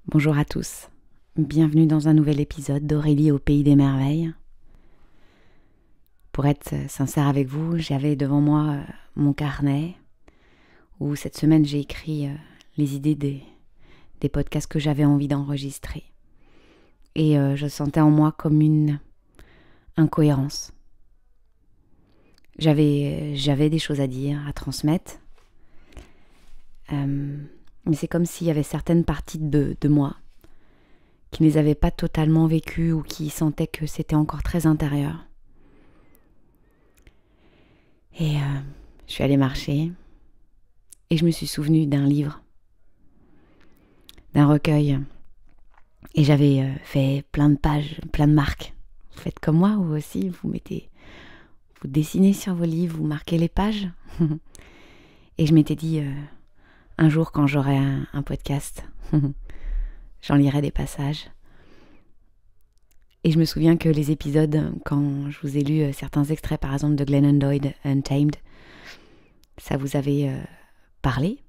Bonjour à tous, bienvenue dans un nouvel épisode d'Aurélie au Pays des Merveilles. Pour être sincère avec vous, j'avais devant moi mon carnet où cette semaine j'ai écrit les idées des podcasts que j'avais envie d'enregistrer. Et je sentais en moi comme une incohérence. J'avais des choses à dire, à transmettre. Mais c'est comme s'il y avait certaines parties de moi qui ne les avaient pas totalement vécues ou qui sentaient que c'était encore très intérieur. Et je suis allée marcher et je me suis souvenue d'un livre, d'un recueil. Et j'avais fait plein de pages, plein de marques. Vous faites comme moi, vous aussi, vous dessinez sur vos livres, vous marquez les pages. Et je m'étais dit, un jour quand j'aurai un podcast, j'en lirai des passages. Et je me souviens que les épisodes, quand je vous ai lu certains extraits, par exemple de Glennon Doyle, Untamed, ça vous avait parlé.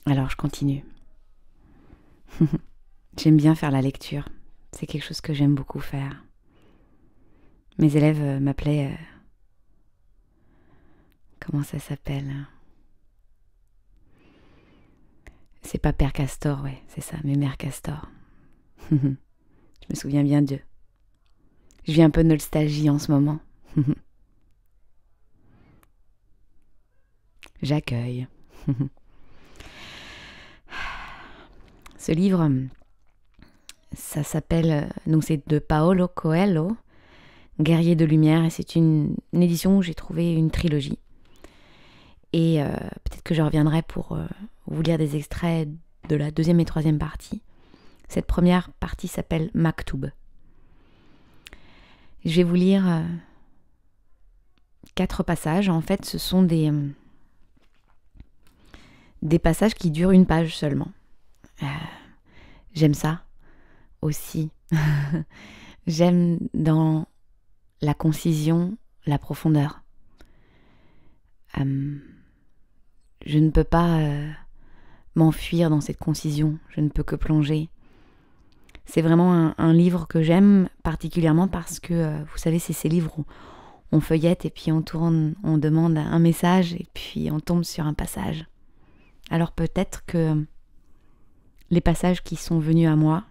Alors je continue. J'aime bien faire la lecture. C'est quelque chose que j'aime beaucoup faire. Mes élèves m'appelaient... comment ça s'appelle ? C'est pas Père Castor, ouais, c'est ça, mais Mère Castor. Je me souviens bien d'eux. Je vis un peu de nostalgie en ce moment. J'accueille. Ce livre, ça s'appelle, donc c'est de Paulo Coelho, Guerrier de lumière, et c'est une édition où j'ai trouvé une trilogie. Et peut-être que je reviendrai pour vous lire des extraits de la deuxième et troisième partie. Cette première partie s'appelle Maktoub. Je vais vous lire 4 passages. En fait, ce sont des passages qui durent une page seulement. J'aime ça aussi. J'aime dans la concision, la profondeur. Je ne peux pas m'enfuir dans cette concision. Je ne peux que plonger. C'est vraiment un livre que j'aime particulièrement parce que, vous savez, c'est ces livres où on feuillette et puis on tourne, on demande un message et puis on tombe sur un passage. Alors peut-être que les passages qui sont venus à moi,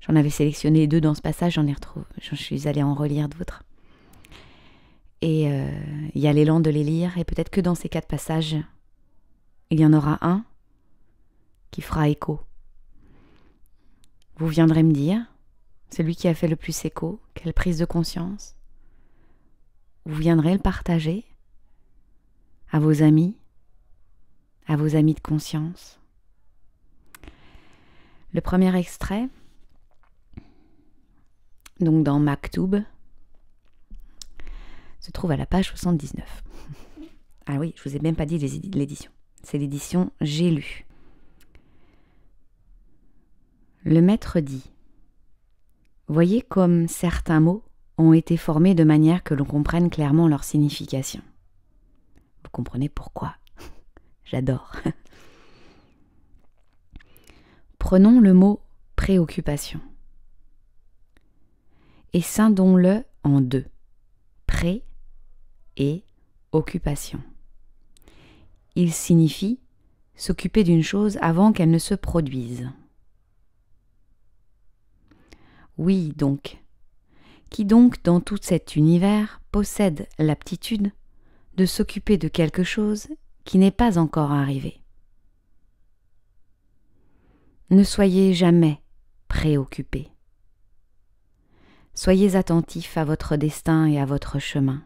j'en avais sélectionné 2 dans ce passage, je suis allée en relire d'autres. Et il y a l'élan de les lire, et peut-être que dans ces 4 passages, il y en aura un qui fera écho. Vous viendrez me dire, celui qui a fait le plus écho, quelle prise de conscience. Vous viendrez le partager à vos amis de conscience. Le premier extrait, donc dans Maktoub, se trouve à la page 79. Ah oui, je vous ai même pas dit l'édition. C'est l'édition J'ai lu. Le maître dit : voyez comme certains mots ont été formés de manière que l'on comprenne clairement leur signification. Vous comprenez pourquoi ? J'adore. Prenons le mot préoccupation et scindons-le en 2. Pré et occupation. Il signifie s'occuper d'une chose avant qu'elle ne se produise. Oui, donc. Qui donc, dans tout cet univers, possède l'aptitude de s'occuper de quelque chose qui n'est pas encore arrivé ? Ne soyez jamais préoccupé. Soyez attentif à votre destin et à votre chemin.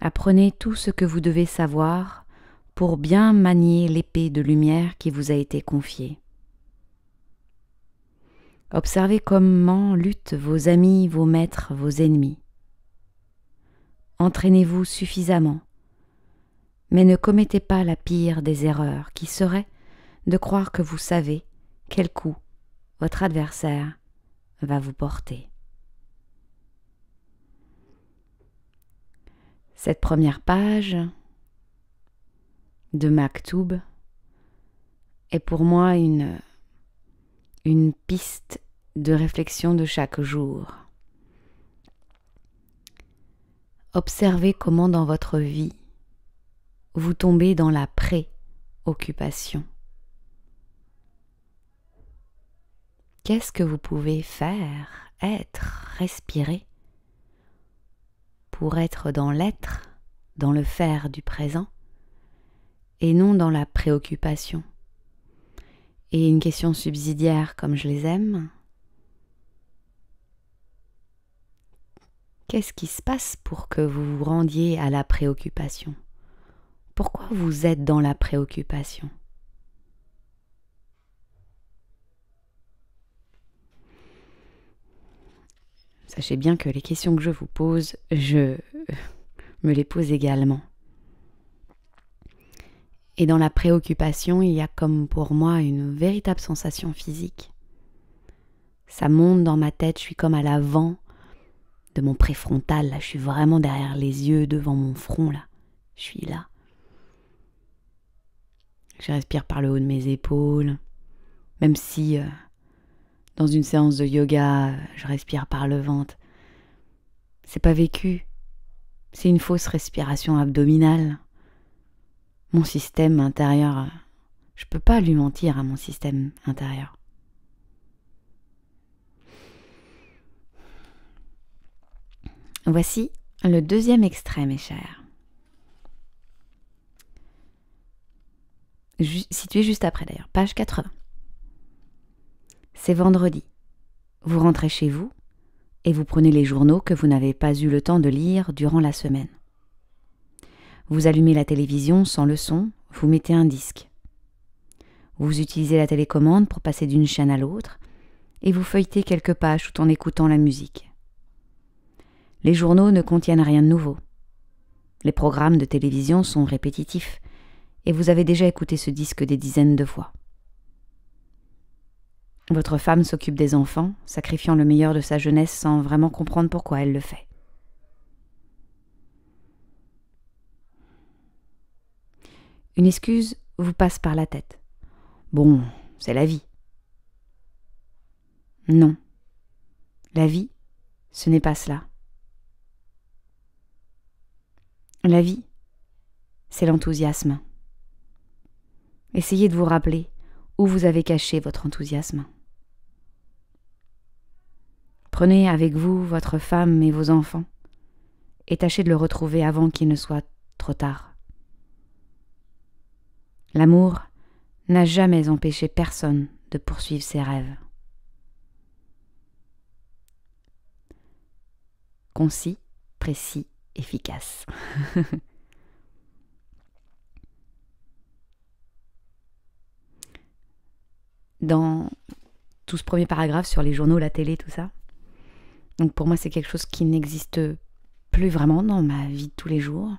Apprenez tout ce que vous devez savoir pour bien manier l'épée de lumière qui vous a été confiée. Observez comment luttent vos amis, vos maîtres, vos ennemis. Entraînez-vous suffisamment, mais ne commettez pas la pire des erreurs qui serait de croire que vous savez quel coup votre adversaire va vous porter. Cette première page de Maktoub est pour moi une piste de réflexion de chaque jour. Observez comment dans votre vie vous tombez dans la préoccupation. Qu'est-ce que vous pouvez faire, être, respirer pour être dans l'être, dans le faire du présent et non dans la préoccupation? Et une question subsidiaire comme je les aime. Qu'est-ce qui se passe pour que vous vous rendiez à la préoccupation? Pourquoi vous êtes dans la préoccupation? Sachez bien que les questions que je vous pose, je me les pose également. Et dans la préoccupation, il y a comme pour moi une véritable sensation physique. Ça monte dans ma tête, je suis comme à l'avant de mon préfrontal, là, je suis vraiment derrière les yeux, devant mon front, là. Je suis là. Je respire par le haut de mes épaules, même si dans une séance de yoga, je respire par le ventre. C'est pas vécu, c'est une fausse respiration abdominale. Mon système intérieur, je peux pas lui mentir à mon système intérieur. Voici le deuxième extrait, mes chers. Situé juste après d'ailleurs, page 80. C'est vendredi. Vous rentrez chez vous et vous prenez les journaux que vous n'avez pas eu le temps de lire durant la semaine. Vous allumez la télévision sans le son, vous mettez un disque. Vous utilisez la télécommande pour passer d'une chaîne à l'autre et vous feuilletez quelques pages tout en écoutant la musique. Les journaux ne contiennent rien de nouveau. Les programmes de télévision sont répétitifs et vous avez déjà écouté ce disque des dizaines de fois. Votre femme s'occupe des enfants, sacrifiant le meilleur de sa jeunesse sans vraiment comprendre pourquoi elle le fait. Une excuse vous passe par la tête. Bon, c'est la vie. Non. La vie, ce n'est pas cela. La vie, c'est l'enthousiasme. Essayez de vous rappeler où vous avez caché votre enthousiasme. Prenez avec vous votre femme et vos enfants et tâchez de le retrouver avant qu'il ne soit trop tard. L'amour n'a jamais empêché personne de poursuivre ses rêves. Concis, précis, efficace. Dans tout ce premier paragraphe sur les journaux, la télé, tout ça, donc pour moi c'est quelque chose qui n'existe plus vraiment dans ma vie de tous les jours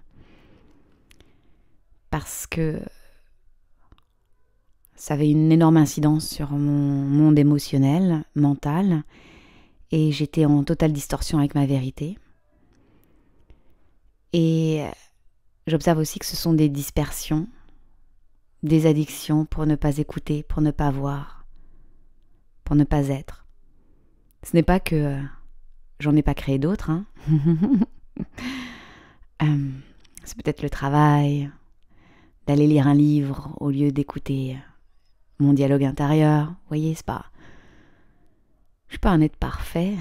parce que ça avait une énorme incidence sur mon monde émotionnel, mental, et j'étais en totale distorsion avec ma vérité. Et j'observe aussi que ce sont des dispersions, des addictions pour ne pas écouter, pour ne pas voir, pour ne pas être. Ce n'est pas que j'en ai pas créé d'autres, hein. C'est peut-être le travail, d'aller lire un livre au lieu d'écouter mon dialogue intérieur. Vous voyez, c'est pas... Je suis pas un être parfait.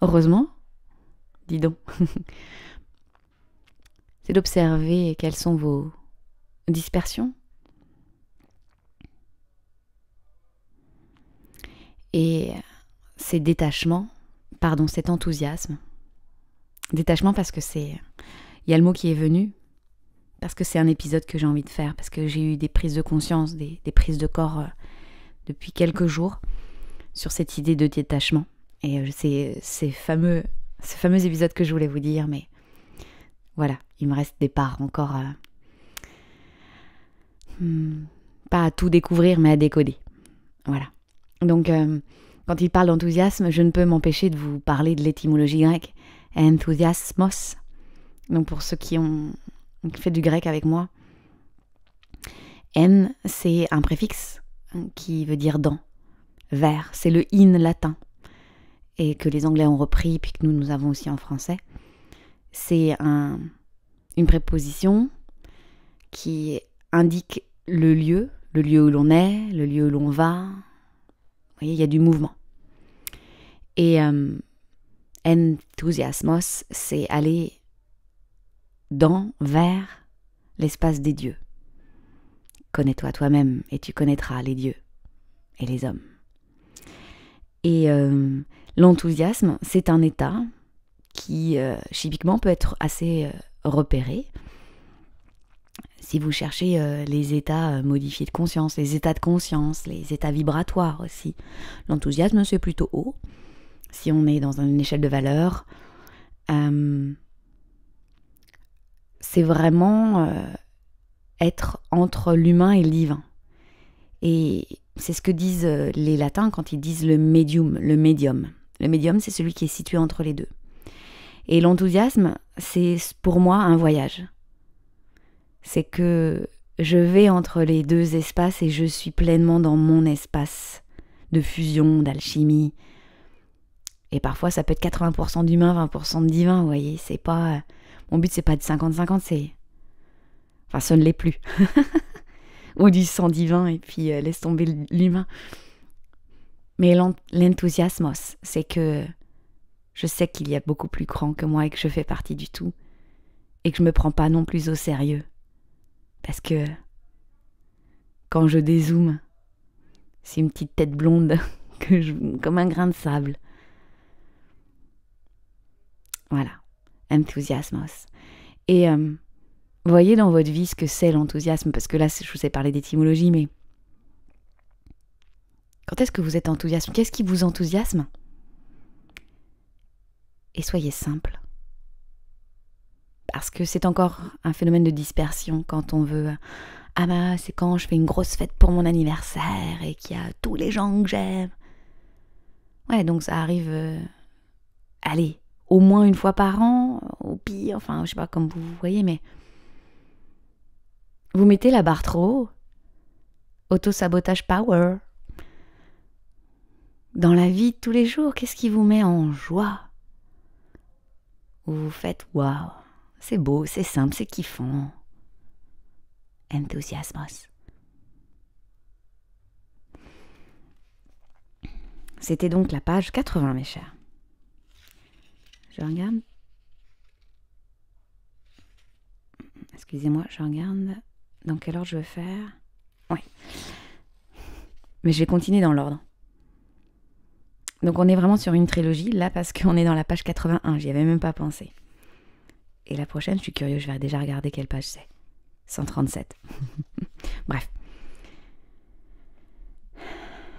Heureusement, dis donc. C'est d'observer quelles sont vos dispersions. Et ces détachements, cet enthousiasme. Détachement parce que c'est... Il y a le mot qui est venu, parce que c'est un épisode que j'ai envie de faire, parce que j'ai eu des prises de conscience, des prises de corps depuis quelques jours sur cette idée de détachement. Et c'est ces fameux épisodes que je voulais vous dire, mais voilà, il me reste des parts encore pas à tout découvrir, mais à décoder. Voilà. Donc, quand il parle d'enthousiasme, je ne peux m'empêcher de vous parler de l'étymologie grecque, enthusiasmos. Donc, pour ceux qui ont fait du grec avec moi, En, c'est un préfixe qui veut dire dans. Vers, c'est le in latin, et que les Anglais ont repris, puis que nous avons aussi en français. C'est une préposition qui indique le lieu où l'on est, le lieu où l'on va. Vous voyez, il y a du mouvement. Et enthousiasmos, c'est aller vers l'espace des dieux. Connais-toi toi-même et tu connaîtras les dieux et les hommes. Et l'enthousiasme, c'est un état qui, chimiquement, peut être assez repéré. Si vous cherchez les états modifiés de conscience, les états de conscience, les états vibratoires aussi, l'enthousiasme, c'est plutôt haut. Si on est dans une échelle de valeur, c'est vraiment être entre l'humain et le divin. Et c'est ce que disent les latins quand ils disent le médium. Le médium, c'est celui qui est situé entre les deux. Et l'enthousiasme, c'est pour moi un voyage. C'est que je vais entre les deux espaces et je suis pleinement dans mon espace de fusion, d'alchimie. Et parfois, ça peut être 80% d'humain, 20% de divin, vous voyez. C'est pas... Mon but, c'est pas de 50-50, c'est... Enfin, ça ne l'est plus. Ou du sang divin, et puis laisse tomber l'humain. Mais l'enthousiasmos, c'est que je sais qu'il y a beaucoup plus grand que moi et que je fais partie du tout. Et que je me prends pas non plus au sérieux. Parce que quand je dézoome, c'est une petite tête blonde comme un grain de sable. Voilà, enthousiasmos. Et voyez dans votre vie ce que c'est l'enthousiasme, parce que là, je vous ai parlé d'étymologie, mais quand est-ce que vous êtes enthousiasme? Qu'est-ce qui vous enthousiasme? Et soyez simple. Parce que c'est encore un phénomène de dispersion quand on veut... Ah bah, c'est quand je fais une grosse fête pour mon anniversaire et qu'il y a tous les gens que j'aime. Ouais, donc ça arrive... allez, au moins une fois par an, au pire, enfin, je sais pas comme vous voyez, mais... Vous mettez la barre trop haut. Auto-sabotage power. Dans la vie de tous les jours, qu'est-ce qui vous met en joie? Vous faites waouh, c'est beau, c'est simple, c'est kiffant. Enthousiasmos. C'était donc la page 80, mes chers. Je regarde. Excusez-moi, je regarde dans quelle ordre je veux faire. Oui. Mais je vais continuer dans l'ordre. Donc on est vraiment sur une trilogie, là, parce qu'on est dans la page 81, j'y avais même pas pensé. Et la prochaine, je suis curieuse, je vais déjà regarder quelle page c'est. 137. Bref.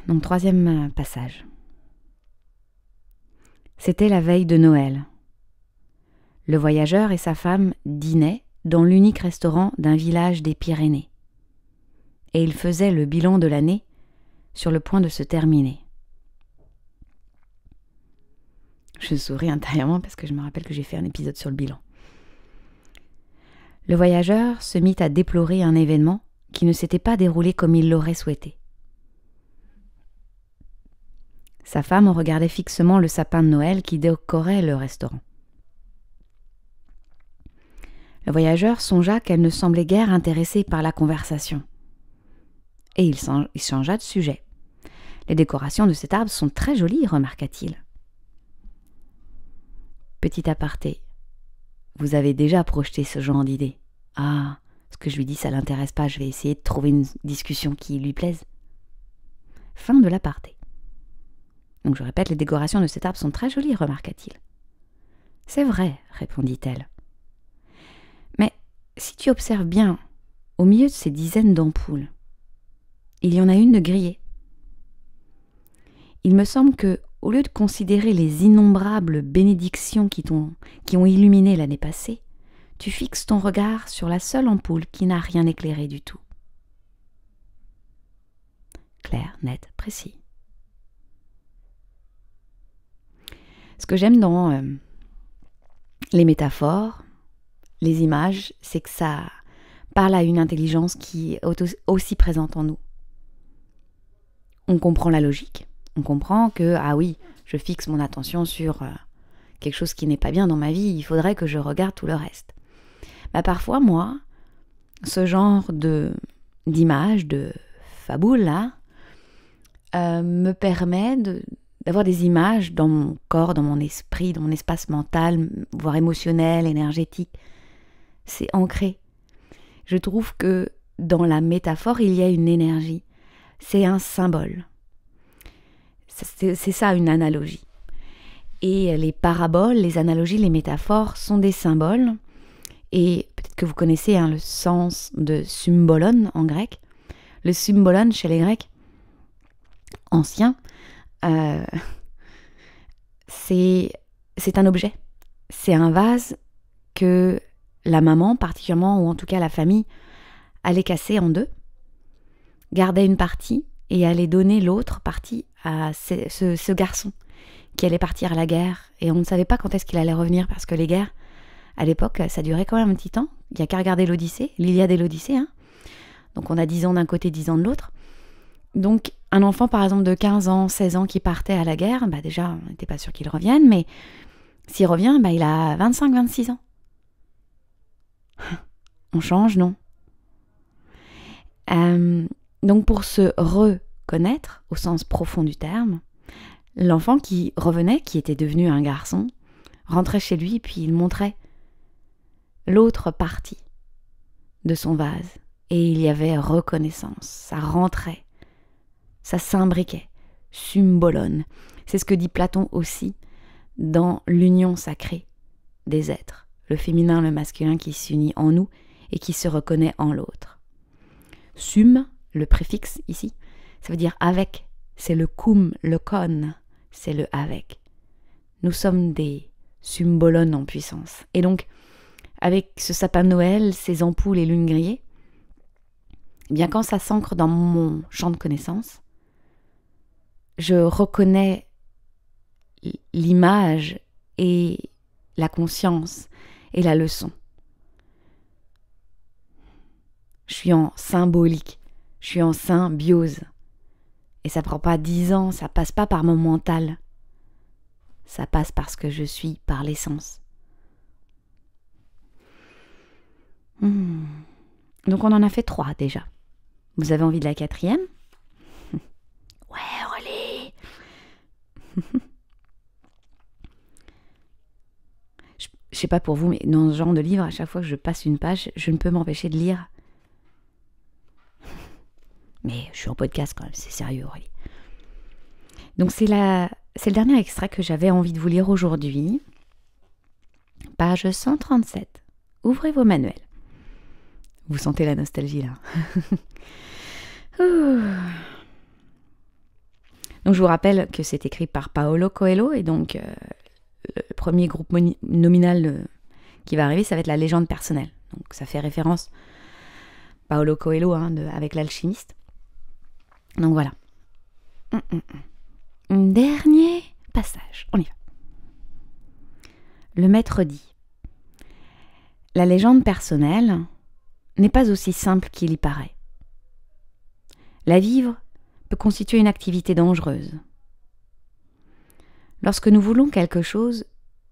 Donc troisième passage. C'était la veille de Noël. Le voyageur et sa femme dînaient dans l'unique restaurant d'un village des Pyrénées. Et ils faisaient le bilan de l'année sur le point de se terminer. Je souris intérieurement parce que je me rappelle que j'ai fait un épisode sur le bilan. Le voyageur se mit à déplorer un événement qui ne s'était pas déroulé comme il l'aurait souhaité. Sa femme regardait fixement le sapin de Noël qui décorait le restaurant. Le voyageur songea qu'elle ne semblait guère intéressée par la conversation. Et il changea de sujet. « Les décorations de cet arbre sont très jolies, remarqua-t-il. » Petit aparté. Vous avez déjà projeté ce genre d'idée. Ah, ce que je lui dis, ça l'intéresse pas, je vais essayer de trouver une discussion qui lui plaise. Fin de l'aparté. Donc je répète, les décorations de cet arbre sont très jolies, remarqua-t-il. C'est vrai, répondit-elle. Mais si tu observes bien, au milieu de ces dizaines d'ampoules, il y en a une de grillée. Il me semble que, au lieu de considérer les innombrables bénédictions qui ont illuminé l'année passée, tu fixes ton regard sur la seule ampoule qui n'a rien éclairé du tout. Clair, net, précis. Ce que j'aime dans les métaphores, les images, c'est que ça parle à une intelligence qui est aussi présente en nous. On comprend la logique, on comprend que, ah oui, je fixe mon attention sur quelque chose qui n'est pas bien dans ma vie, il faudrait que je regarde tout le reste. Bah parfois, moi, ce genre d'image, de faboule, là, me permet d'avoir des images dans mon corps, dans mon esprit, dans mon espace mental, voire émotionnel, énergétique. C'est ancré. Je trouve que dans la métaphore, il y a une énergie. C'est un symbole. C'est ça, une analogie. Et les paraboles, les analogies, les métaphores sont des symboles. Et peut-être que vous connaissez le sens de symbolon en grec. Le symbolon chez les Grecs anciens, c'est un objet. C'est un vase que la maman, particulièrement, ou en tout cas la famille, allait casser en deux, gardait une partie et allait donner l'autre partie à ce garçon qui allait partir à la guerre. Et on ne savait pas quand est-ce qu'il allait revenir, parce que les guerres, à l'époque, ça durait quand même un petit temps. Il n'y a qu'à regarder l'Odyssée, l'Iliade et l'Odyssée. Donc on a 10 ans d'un côté, 10 ans de l'autre. Donc un enfant, par exemple, de 15 ans, 16 ans qui partait à la guerre, déjà, on n'était pas sûr qu'il revienne, mais s'il revient, il a 25, 26 ans. On change, non? Donc pour se reconnaître, au sens profond du terme, l'enfant qui revenait, qui était devenu un garçon, rentrait chez lui et puis il montrait l'autre partie de son vase. Et il y avait reconnaissance, ça rentrait, ça s'imbriquait, symbolone. C'est ce que dit Platon aussi dans l'union sacrée des êtres, le féminin, le masculin qui s'unit en nous et qui se reconnaît en l'autre. Sum, le préfixe ici, ça veut dire avec, c'est le cum, le con, c'est le avec. Nous sommes des symbolones en puissance. Et donc, avec ce sapin de Noël, ces ampoules et lunes grillées, bien quand ça s'ancre dans mon champ de connaissances, je reconnais l'image et la conscience et la leçon. Je suis en symbolique, je suis en symbiose. Et ça prend pas 10 ans, ça passe pas par mon mental. Ça passe parce que je suis par l'essence. Donc on en a fait 3 déjà. Vous avez envie de la 4e? Ouais, allez. Je sais pas pour vous, mais dans ce genre de livre, à chaque fois que je passe une page, je ne peux m'empêcher de lire. Mais je suis en podcast quand même, c'est sérieux, Aurélie. Donc c'est le dernier extrait que j'avais envie de vous lire aujourd'hui. Page 137. Ouvrez vos manuels. Vous sentez la nostalgie là. Donc je vous rappelle que c'est écrit par Paulo Coelho et donc le premier groupe nominal qui va arriver, ça va être la légende personnelle. Donc ça fait référence Paulo Coelho avec l'alchimiste. Donc voilà. Dernier passage, on y va. Le maître dit: la légende personnelle n'est pas aussi simple qu'il y paraît. La vivre peut constituer une activité dangereuse. Lorsque nous voulons quelque chose,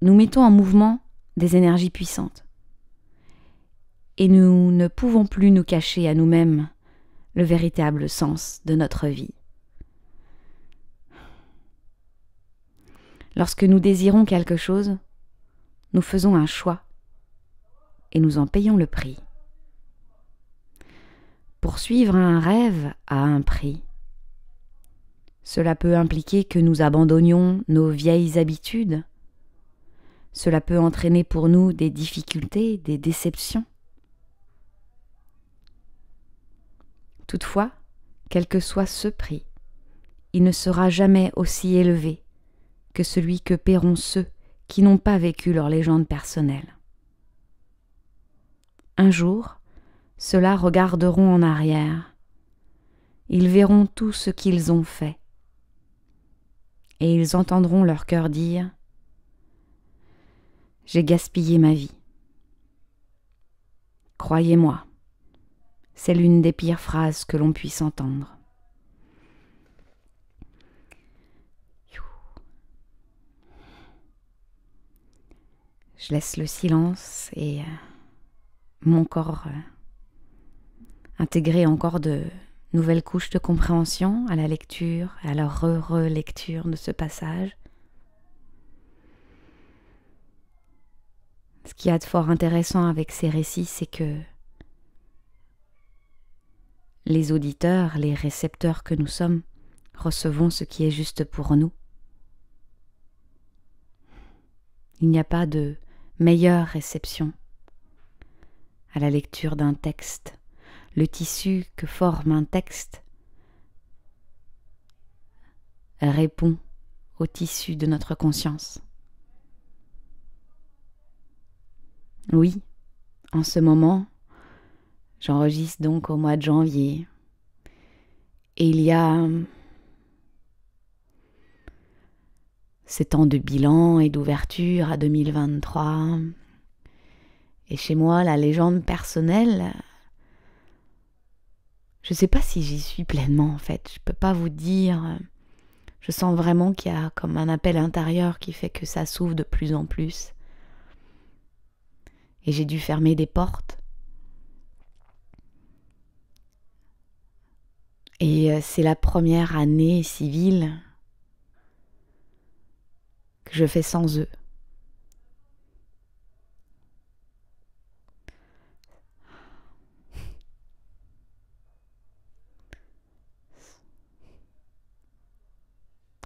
nous mettons en mouvement des énergies puissantes. Et nous ne pouvons plus nous cacher à nous-mêmes le véritable sens de notre vie. Lorsque nous désirons quelque chose, nous faisons un choix et nous en payons le prix. Poursuivre un rêve a un prix. Cela peut impliquer que nous abandonnions nos vieilles habitudes. Cela peut entraîner pour nous des difficultés, des déceptions. Toutefois, quel que soit ce prix, il ne sera jamais aussi élevé que celui que paieront ceux qui n'ont pas vécu leur légende personnelle. Un jour, ceux-là regarderont en arrière. Ils verront tout ce qu'ils ont fait. Et ils entendront leur cœur dire: j'ai gaspillé ma vie. Croyez-moi, C'est l'une des pires phrases que l'on puisse entendre. Je laisse le silence et mon corps intégrer encore de nouvelles couches de compréhension à la lecture, à la relecture de ce passage. Ce qu'il y a de fort intéressant avec ces récits, c'est que les auditeurs, les récepteurs que nous sommes, recevons ce qui est juste pour nous. Il n'y a pas de meilleure réception à la lecture d'un texte. Le tissu que forme un texte répond au tissu de notre conscience. Oui, en ce moment, j'enregistre donc au mois de janvier, et il y a ces temps de bilan et d'ouverture à 2023. Et chez moi, la légende personnelle, je ne sais pas si j'y suis pleinement en fait. Je ne peux pas vous dire. Je sens vraiment qu'il y a comme un appel intérieur qui fait que ça s'ouvre de plus en plus. Et j'ai dû fermer des portes. Et c'est la première année civile que je fais sans eux.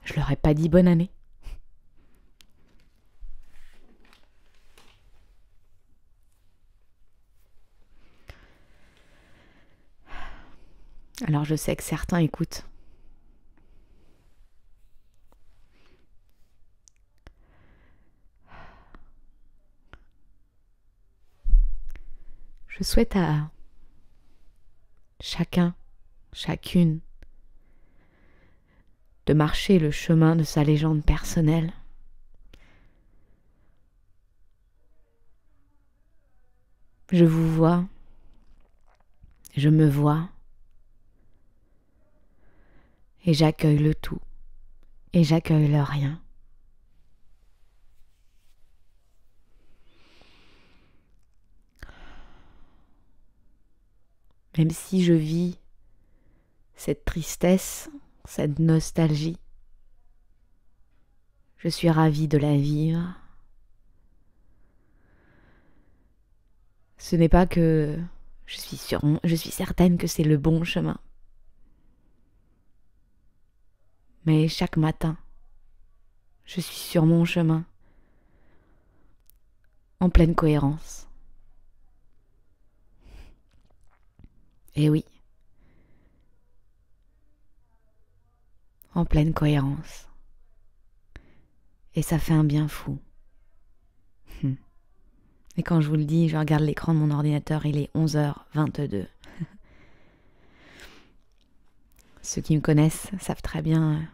Je leur ai pas dit bonne année. Alors je sais que certains écoutent. Je souhaite à chacun, chacune, de marcher le chemin de sa légende personnelle. Je vous vois, je me vois, et j'accueille le tout, et j'accueille le rien. Même si je vis cette tristesse, cette nostalgie, je suis ravie de la vivre. Ce n'est pas que je suis certaine que c'est le bon chemin. Mais chaque matin, je suis sur mon chemin, en pleine cohérence. Et oui, en pleine cohérence. Et ça fait un bien fou. Et quand je vous le dis, je regarde l'écran de mon ordinateur, il est 11h22. Ceux qui me connaissent savent très bien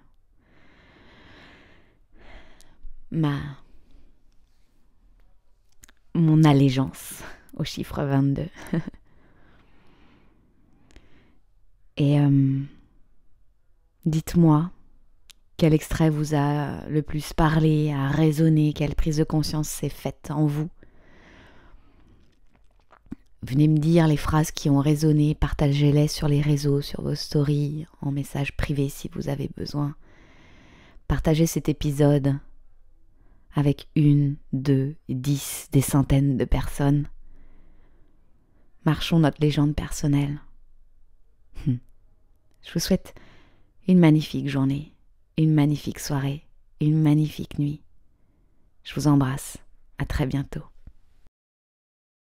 mon allégeance au chiffre 22. Et dites-moi quel extrait vous a le plus parlé, a résonné, quelle prise de conscience s'est faite en vous. Venez me dire les phrases qui ont résonné, partagez-les sur les réseaux, sur vos stories, en message privé si vous avez besoin. Partagez cet épisode avec 1, 2, 10, des centaines de personnes. Marchons notre légende personnelle. Je vous souhaite une magnifique journée, une magnifique soirée, une magnifique nuit. Je vous embrasse. À très bientôt.